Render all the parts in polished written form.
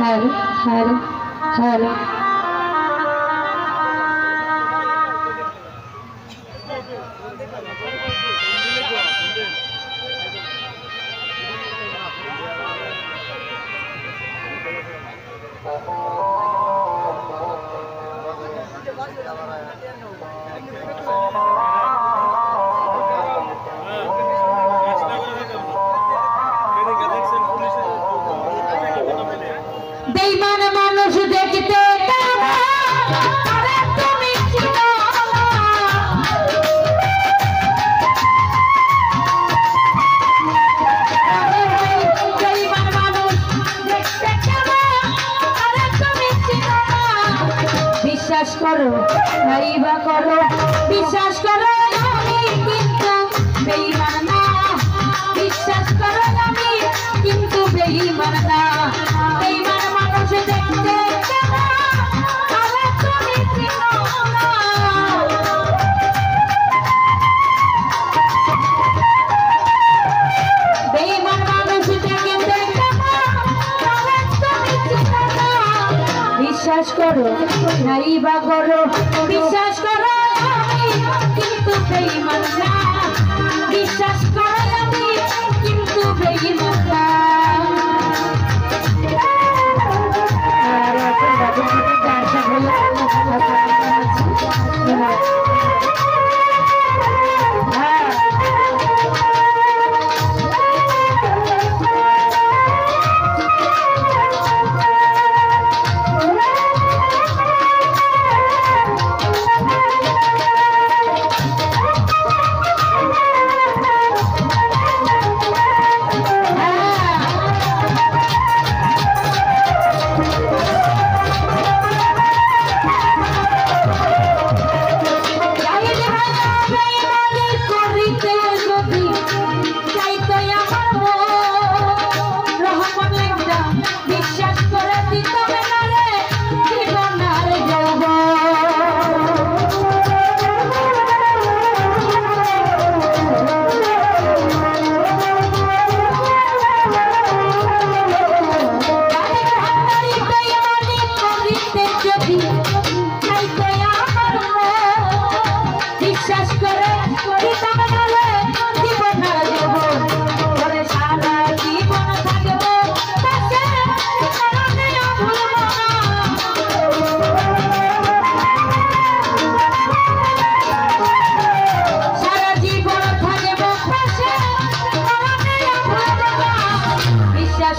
hello hello hello बेईमान मानुष देखते विश्वास करो नाइबा करो विश्वास करो किंतु बेईमान ना विश्वास करो আমি কিন্তু বেঈমান না বেঈমান মানুষ দেখতে আরে তুমি চিনো না বেঈমান মানুষ দেখতে আরে তুমি চিনো না বিশ্বাস করো নাইবা করো বিশ্বাস করো আমি কিন্তু বেঈমান না বিশ্বাস করো আমি কিন্তু বেঈমান না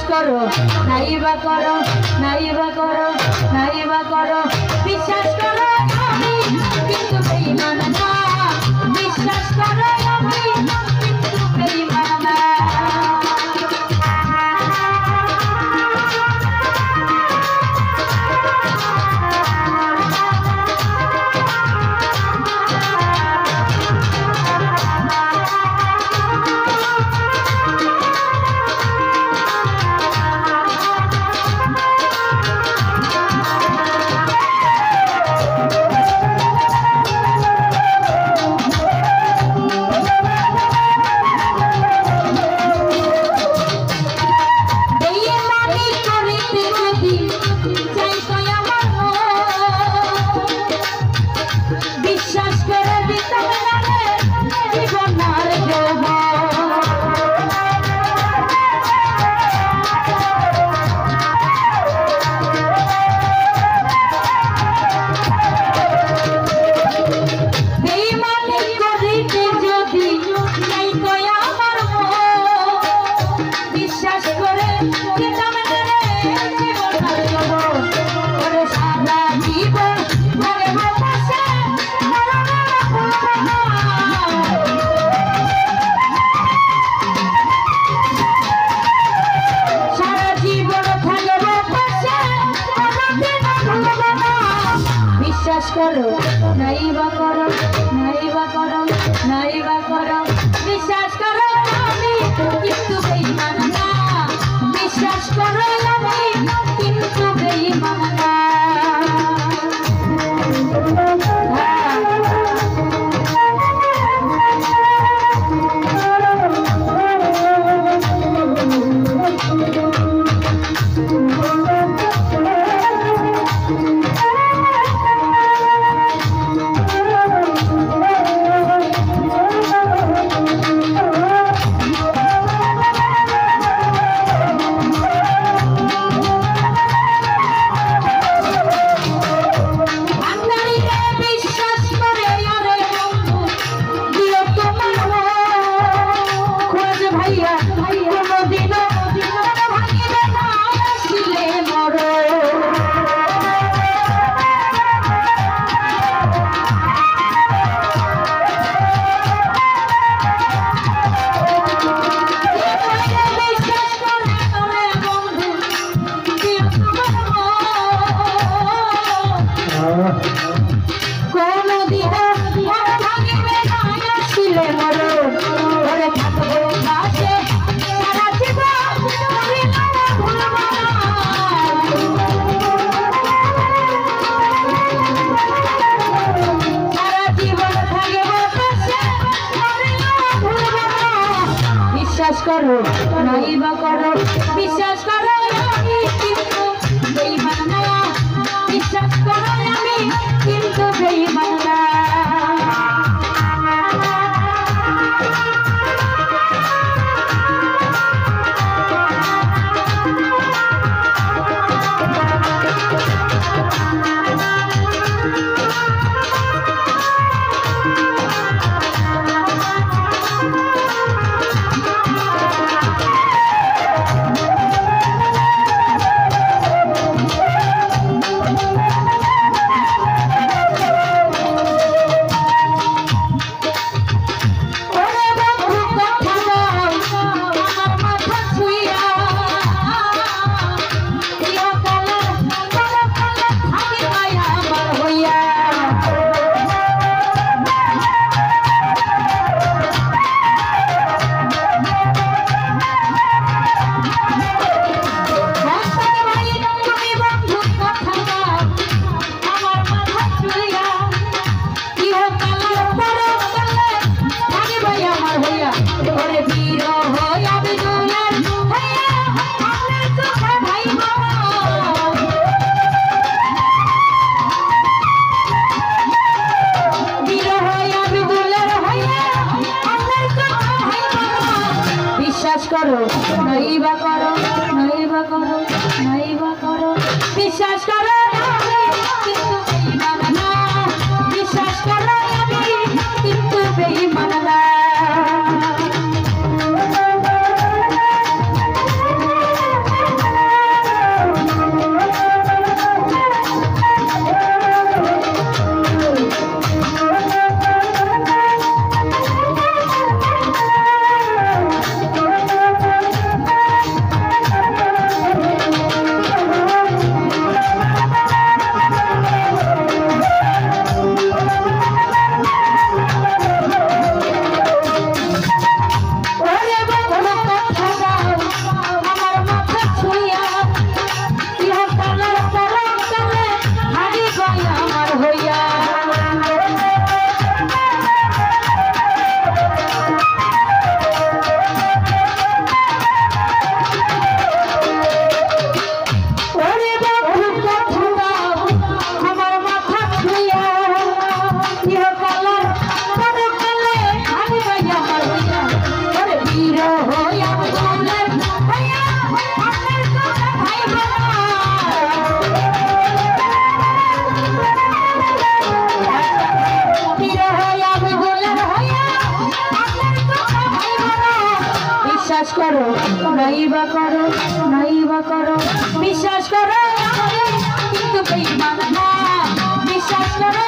करो नाइबा करो नाइबा करो नाइबा करो विश्वास करो আমি কিন্তু বেঈমান না বিশ্বাস করো আমি কিন্তু বেঈমান না विश्वास करो नाइबा करो नाइबा करो नाइबा करो विश्वास करो আমি কিন্তু বেঈমান না विश्वास करो আমি কিন্তু বেঈমান না করো নাই বা করো বিশ্বাস করো আমি কিন্তু বেঈমান না বিশ্বাস করো আমি কিন্তু বেঈমান না করো নাই বা করো নাই বা করো নাই বা করো বিশ্বাস করো কিন্তু বেঈমান না বিশ্বাস করো আমি কিন্তু বেঈমান না বিশ্বাস করো নাই বা করো নাই বা করো বিশ্বাস করো কিন্তু বেঈমান না বিশ্বাস করো